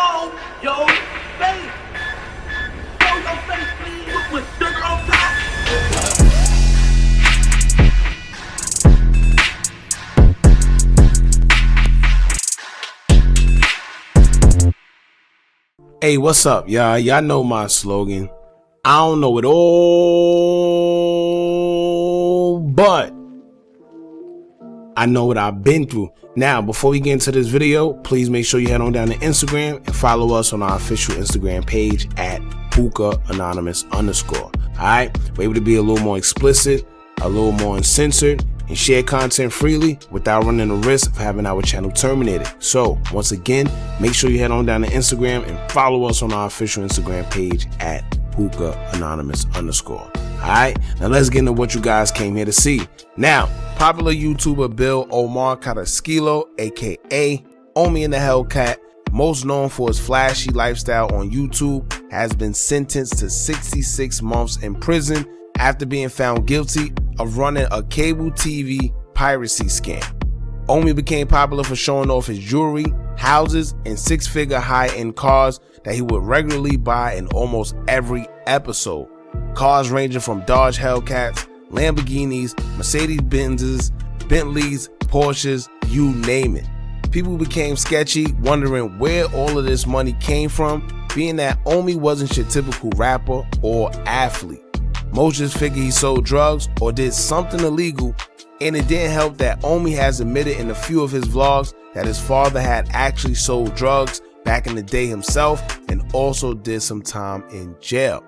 show your face. Show your face, please, with sugar on top. Hey, what's up, y'all? Y'all know my slogan. I don't know it all, but I know what I've been through. Now, before we get into this video, please make sure you head on down to Instagram and follow us on our official Instagram page at hookahanonymous_. Alright, we're able to be a little more explicit, a little more uncensored, and share content freely without running the risk of having our channel terminated. So, once again, make sure you head on down to Instagram and follow us on our official Instagram page at hookahanonymous_. Alright, now let's get into what you guys came here to see. Now, popular YouTuber Bill Omar Kataskilo, aka OMI and the HELLCAT, most known for his flashy lifestyle on YouTube, has been sentenced to 66 months in prison after being found guilty of running a cable TV piracy scam. OMI became popular for showing off his jewelry, houses, and six-figure high-end cars that he would regularly buy in almost every episode. Cars ranging from Dodge Hellcats, Lamborghinis, Mercedes-Benzes, Bentleys, Porsches, you name it. People became sketchy, wondering where all of this money came from, being that OMI wasn't your typical rapper or athlete. Most just figured he sold drugs or did something illegal, and it didn't help that OMI has admitted in a few of his vlogs that his father had actually sold drugs back in the day himself and also did some time in jail.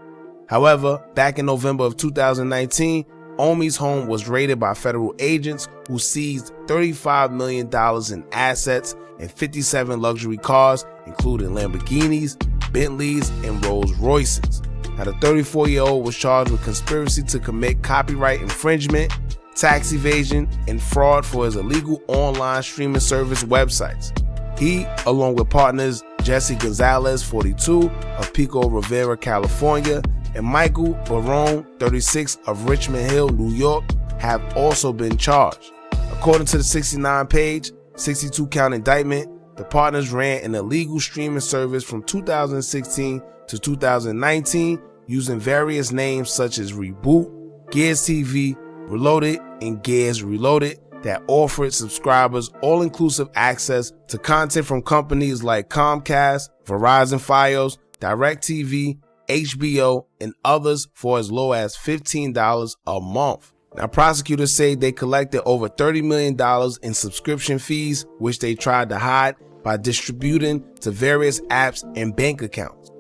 However, back in November of 2019, OMI's home was raided by federal agents who seized $35 million in assets and 57 luxury cars, including Lamborghinis, Bentleys, and Rolls Royces. Now, the 34-year-old was charged with conspiracy to commit copyright infringement, tax evasion, and fraud for his illegal online streaming service websites. He, along with partners Jesse Gonzalez, 42, of Pico Rivera, California, and Michael Barone, 36, of Richmond Hill, New York, have also been charged. According to the 69-page, 62-count indictment, the partners ran an illegal streaming service from 2016 to 2019 using various names such as Reboot, Gears TV, Reloaded, and Gears Reloaded that offered subscribers all-inclusive access to content from companies like Comcast, Verizon Fios, DirecTV, HBO, and others for as low as $15 a month. Now, prosecutors say they collected over $30 million in subscription fees, which they tried to hide by distributing to various apps and bank accounts.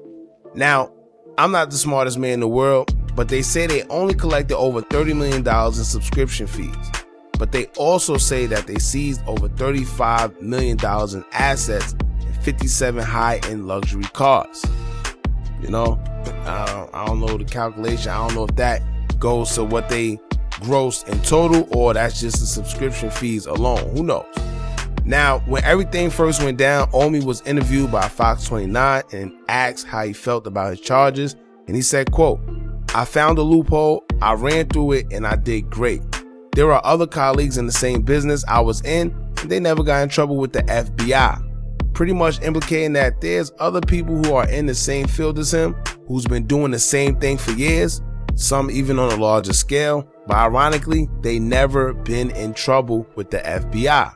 Now, I'm not the smartest man in the world, but they say they only collected over $30 million in subscription fees. But they also say that they seized over $35 million in assets and 57 high-end luxury cars. You know, I don't know the calculation. I don't know if that goes to what they grossed in total or that's just the subscription fees alone. Who knows? Now, when everything first went down, OMI was interviewed by Fox 29 and asked how he felt about his charges. And he said, quote, "I found a loophole, I ran through it, and I did great. There are other colleagues in the same business I was in, and they never got in trouble with the FBI." Pretty much implicating that there's other people who are in the same field as him, who's been doing the same thing for years, some even on a larger scale, but ironically, they never been in trouble with the FBI.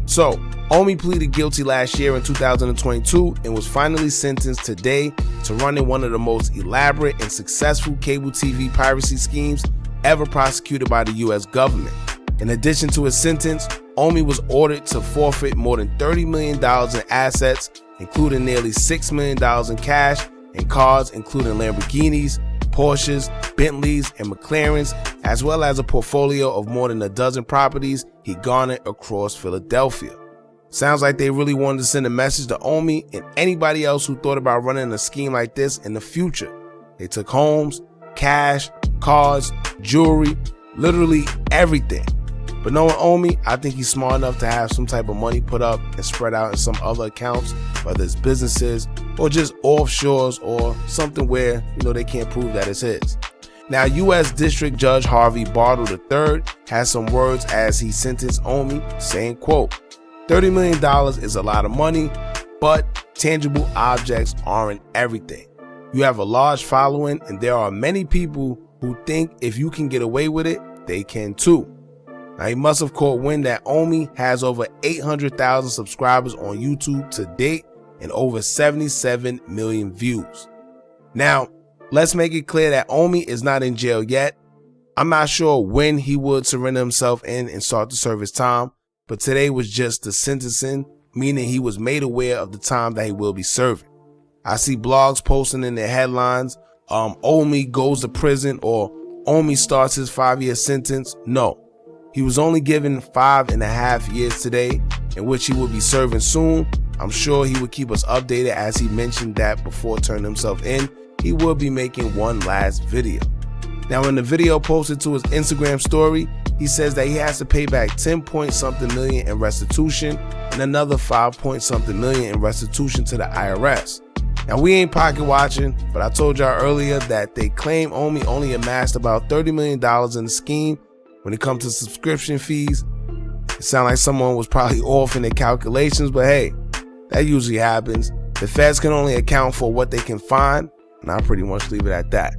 So, OMI pleaded guilty last year in 2022 and was finally sentenced today to running one of the most elaborate and successful cable TV piracy schemes ever prosecuted by the US government. In addition to his sentence, OMI was ordered to forfeit more than $30 million in assets, including nearly $6 million in cash and cars including Lamborghinis, Porsches, Bentleys, and McLarens, as well as a portfolio of more than a dozen properties he garnered across Philadelphia. Sounds like they really wanted to send a message to OMI and anybody else who thought about running a scheme like this in the future. They took homes, cash, cars, jewelry, literally everything. But knowing OMI, I think he's smart enough to have some type of money put up and spread out in some other accounts, whether it's businesses or just offshores or something where, they can't prove that it's his. Now, U.S. District Judge Harvey Bartle III has some words as he sentenced OMI, saying, quote, $30 million is a lot of money, but tangible objects aren't everything. You have a large following, and there are many people who think if you can get away with it, they can too. Now, he must have caught wind that OMI has over 800,000 subscribers on YouTube to date and over 77 million views. Now, let's make it clear that OMI is not in jail yet. I'm not sure when he would surrender himself in and start to serve his time, but today was just the sentencing, meaning he was made aware of the time that he will be serving. I see blogs posting in their headlines, OMI goes to prison or OMI starts his 5-year sentence. No, he was only given 5.5 years today, in which he will be serving soon. I'm sure he would keep us updated, as he mentioned that before turning himself in, he will be making one last video. Now, in the video posted to his Instagram story, he says that he has to pay back 10-point-something million in restitution and another 5-point-something million in restitution to the IRS. Now, we ain't pocket watching, but I told y'all earlier that they claim OMI only amassed about $30 million in the scheme. When it comes to subscription fees, it sounds like someone was probably off in their calculations, but hey, that usually happens. The feds can only account for what they can find, and I pretty much leave it at that.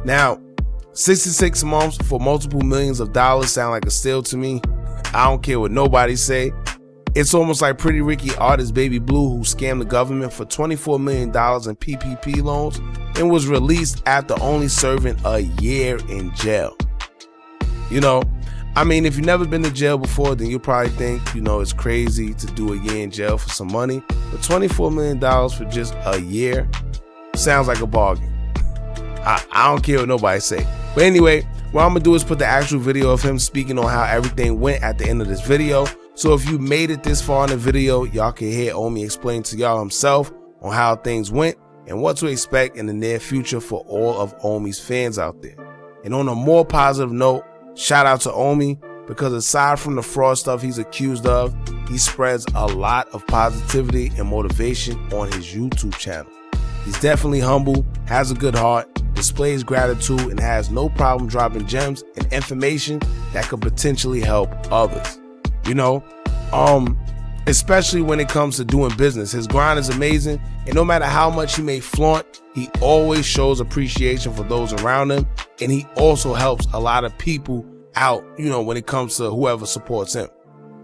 Now, 66 months for multiple millions of dollars sound like a steal to me. I don't care what nobody say. It's almost like Pretty Ricky artist Baby Blue, who scammed the government for $24 million in PPP loans and was released after only serving a year in jail. You know, I mean, if you've never been to jail before, then you'll probably think, you know, it's crazy to do a year in jail for some money. But $24 million for just a year sounds like a bargain. I don't care what nobody say. But anyway, what I'm going to do is put the actual video of him speaking on how everything went at the end of this video. So if you made it this far in the video, y'all can hear OMI explain to y'all himself on how things went and what to expect in the near future for all of OMI's fans out there. And on a more positive note, shout out to OMI, because aside from the fraud stuff he's accused of, he spreads a lot of positivity and motivation on his YouTube channel. He's definitely humble, has a good heart, displays gratitude, and has no problem dropping gems and information that could potentially help others. You know, especially when it comes to doing business. His grind is amazing, and no matter how much he may flaunt, he always shows appreciation for those around him, and he also helps a lot of people out, you know, when it comes to whoever supports him.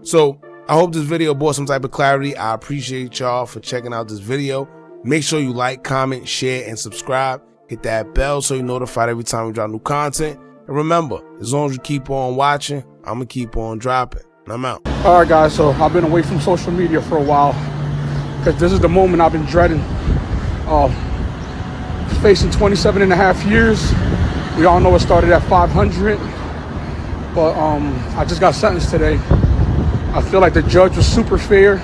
So I hope this video brought some type of clarity. I appreciate y'all for checking out this video. Make sure you like, comment, share, and subscribe. Hit that bell so you're notified every time we drop new content. And remember, as long as you keep on watching, I'm going to keep on dropping. And I'm out. All right, guys, so I've been away from social media for a while because this is the moment I've been dreading. Facing 27.5 years. We all know it started at 500, but I just got sentenced today. I feel like the judge was super fair.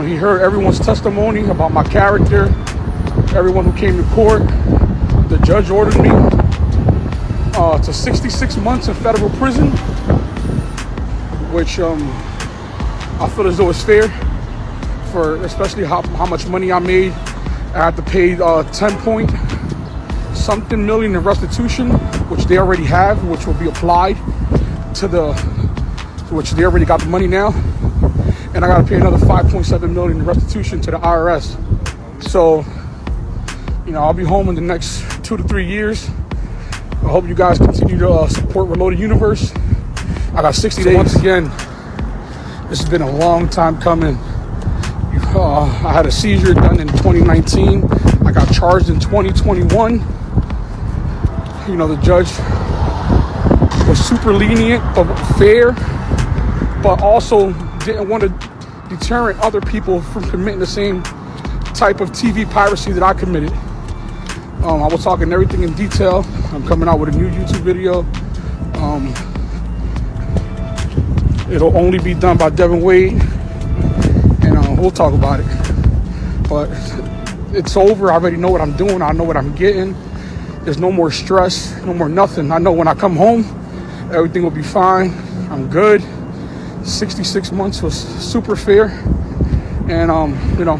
He heard everyone's testimony about my character, everyone who came to court. The judge ordered me to 66 months in federal prison, which I feel as though it's fair, for especially how much money I made. I had to pay 10-point-something million in restitution, which they already have, which will be applied to which they already got the money now. And I got to pay another 5.7 million in restitution to the IRS. So, you know, I'll be home in the next 2 to 3 years. I hope you guys continue to support Reloaded Universe. I got 60 days. Once again, this has been a long time coming. I had a seizure done in 2019. I got charged in 2021. You know, the judge was super lenient but fair, but also didn't want to deter other people from committing the same type of TV piracy that I committed. I was talking everything in detail. I'm coming out with a new YouTube video. It'll only be done by Devin Wade, and we'll talk about it. But it's over. I already know what I'm doing. I know what I'm getting. There's no more stress, no more nothing. I know when I come home, everything will be fine. I'm good. 66 months was super fair, and you know,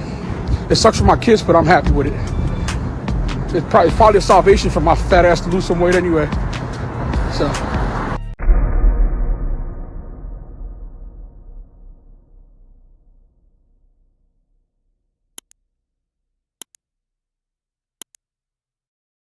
it sucks for my kids, but I'm happy with it. It's probably a salvation for my fat ass to lose some weight anyway. So.